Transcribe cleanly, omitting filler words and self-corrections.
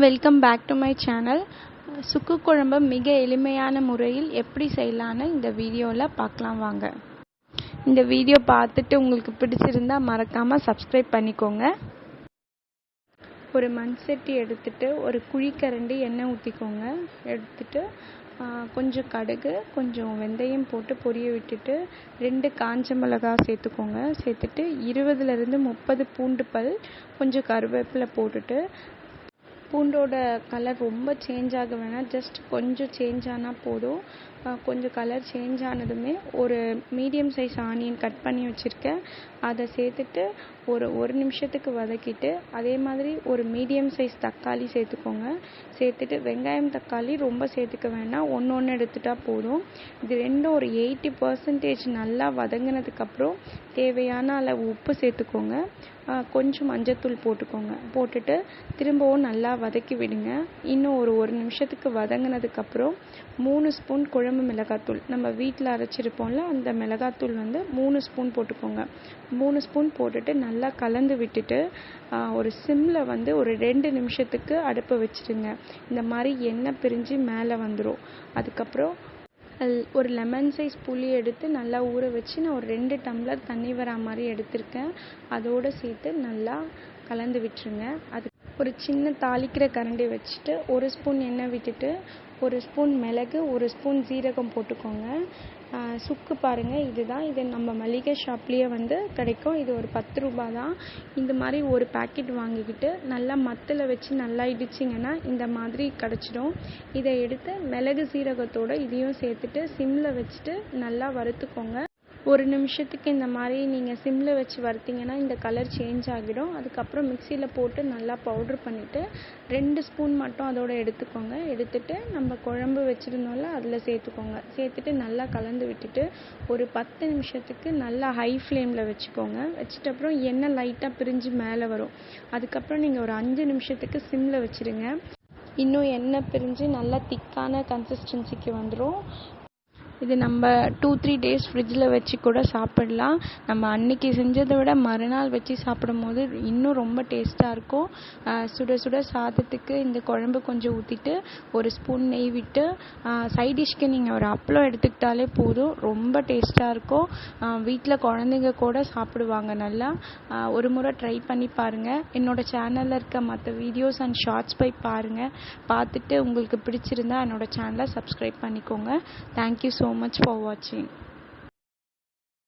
Welcome back to my channel. சுக்கு குழம்பு மிக எளிமையான முறையில் எப்படி செய்யலான்னு இந்த வீடியோவில் பார்க்கலாம் வாங்க. இந்த வீடியோ பார்த்துட்டு உங்களுக்கு பிடிச்சிருந்தா மறக்காமல் சப்ஸ்கிரைப் பண்ணிக்கோங்க. ஒரு மண் சட்டி எடுத்துட்டு ஒரு குழிக்கரண்டி எண்ணெய் ஊற்றிக்கோங்க. எடுத்துட்டு கொஞ்சம் கடுகு, கொஞ்சம் வெந்தயம் போட்டு பொரிய விட்டுட்டு 2 காஞ்ச மிளகாய் சேர்த்துக்கோங்க. சேர்த்துட்டு 20லேருந்து 30 பூண்டு பல், கொஞ்சம் கருவேப்பிலை போட்டுட்டு, பூண்டோட கலர் ரொம்ப சேஞ்ச் ஆக வேணாம், ஜஸ்ட் கொஞ்சம் சேஞ்ச் ஆனால் போதும். கொஞ்சம் கலர் சேஞ்ச் ஆனதுமே ஒரு மீடியம் சைஸ் ஆனியன் கட் பண்ணி வச்சுருக்கேன், அதை சேர்த்துட்டு ஒரு நிமிஷத்துக்கு வதக்கிட்டு, அதே மாதிரி ஒரு மீடியம் சைஸ் தக்காளி சேர்த்துக்கோங்க. சேர்த்துட்டு வெங்காயம் தக்காளி ரொம்ப சேர்த்துக்க வேண்டாம், ஒன்று எடுத்துட்டால் போதும். இது ரெண்டும் ஒரு 80% நல்லா வதங்கினதுக்கப்புறம் தேவையான அளவு உப்பு சேர்த்துக்கோங்க. கொஞ்சம் மஞ்சத்தூள் போட்டுக்கோங்க. போட்டுட்டு திரும்பவும் நல்லா வதக்கி விடுங்க. இன்னும் ஒரு நிமிஷத்துக்கு வதங்கினதுக்கப்புறம் 3 ஸ்பூன் குழம்பு மிளகாத்தூள், நம்ம வீட்டில் அரைச்சிருப்போம்ல அந்த மிளகாத்தூள் 3 ஸ்பூன் போட்டுக்கோங்க. 3 ஸ்பூன் போட்டுட்டு நல்லா கலந்து விட்டுட்டு ஒரு சிம்மில் ஒரு 2 நிமிஷத்துக்கு அடுப்பை வச்சுருங்க. இந்த மாதிரி எண்ணெய் பிரிஞ்சு மேலே வந்துடும். அதுக்கப்புறம் ஒரு லெமன் சைஸ் புளி எடுத்து நல்லா ஊற வச்சு நான் ஒரு 2 டம்ளர் தண்ணி வரா மாதிரி எடுத்திருக்கேன். அதோடு சேர்த்து நல்லா கலந்து விட்டுருங்க. அது ஒரு சின்ன தாளிக்கிற கரண்டி வச்சுட்டு 1 ஸ்பூன் எண்ணெய் விட்டுட்டு 1 ஸ்பூன் மிளகு, 1 ஸ்பூன் ஜீரகம் போட்டுக்கோங்க. சுக்கு பாருங்கள், இதுதான். இது நம்ம மளிகை ஷாப்லேயே கிடைக்கும். இது ஒரு 10 ரூபா தான். இந்த மாதிரி ஒரு பேக்கெட் வாங்கிக்கிட்டு நல்லா மத்தில் வச்சு நல்லா இடிச்சிங்கன்னா இந்த மாதிரி கிடச்சிடும். இதை எடுத்து மிளகு சீரகத்தோடு இதையும் சேர்த்துட்டு சிம்மில் வச்சுட்டு நல்லா வறுத்துக்கோங்க. 1 நிமிஷத்துக்கு இந்த மாதிரி நீங்கள் சிம்மில் வச்சு வறுத்திங்கன்னா இந்த கலர் சேஞ்ச் ஆகிடும். அதுக்கப்புறம் மிக்சியில் போட்டு நல்லா பவுட்ரு பண்ணிவிட்டு 2 ஸ்பூன் மட்டும் அதோடு எடுத்துக்கோங்க. எடுத்துகிட்டு நம்ம குழம்பு வச்சுருந்தோம்ல அதில் சேர்த்துக்கோங்க. சேர்த்துட்டு நல்லா கலந்து விட்டுட்டு ஒரு 10 நிமிஷத்துக்கு நல்லா ஹை ஃப்ளேமில் வச்சுக்கோங்க. வச்சுட்டு அப்புறம் எண்ணெய் லைட்டாக பிரிஞ்சு மேலே வரும். அதுக்கப்புறம் நீங்கள் ஒரு 5 நிமிஷத்துக்கு சிம்மில் வச்சுருங்க. இன்னும் எண்ணெய் பிரிஞ்சு நல்லா திக்கான கன்சிஸ்டன்சிக்கு வந்துடும். இது நம்ம 2-3 டேஸ் ஃப்ரிட்ஜில் வச்சு கூட சாப்பிடலாம். நம்ம அன்றைக்கி செஞ்சதை விட மறுநாள் வச்சு சாப்பிடும் போது இன்னும் ரொம்ப டேஸ்ட்டாக இருக்கும். சுட சுட சாதத்துக்கு இந்த குழம்பு கொஞ்சம் ஊற்றிட்டு 1 ஸ்பூன் நெய் விட்டு சைடிஷ்க்கு நீங்கள் ஒரு அப்பளம் எடுத்துக்கிட்டாலே போதும், ரொம்ப டேஸ்ட்டாக இருக்கும். வீட்டில் குழந்தைங்க கூட சாப்பிடுவாங்க நல்லா. ஒரு முறை ட்ரை பண்ணி பாருங்கள். என்னோடய சேனலில் இருக்க மற்ற வீடியோஸ் அண்ட் ஷார்ட்ஸ் போய் பாருங்கள். பார்த்துட்டு உங்களுக்கு பிடிச்சிருந்தா என்னோடய சேனலை சப்ஸ்கிரைப் பண்ணிக்கோங்க. Thank you so much for watching.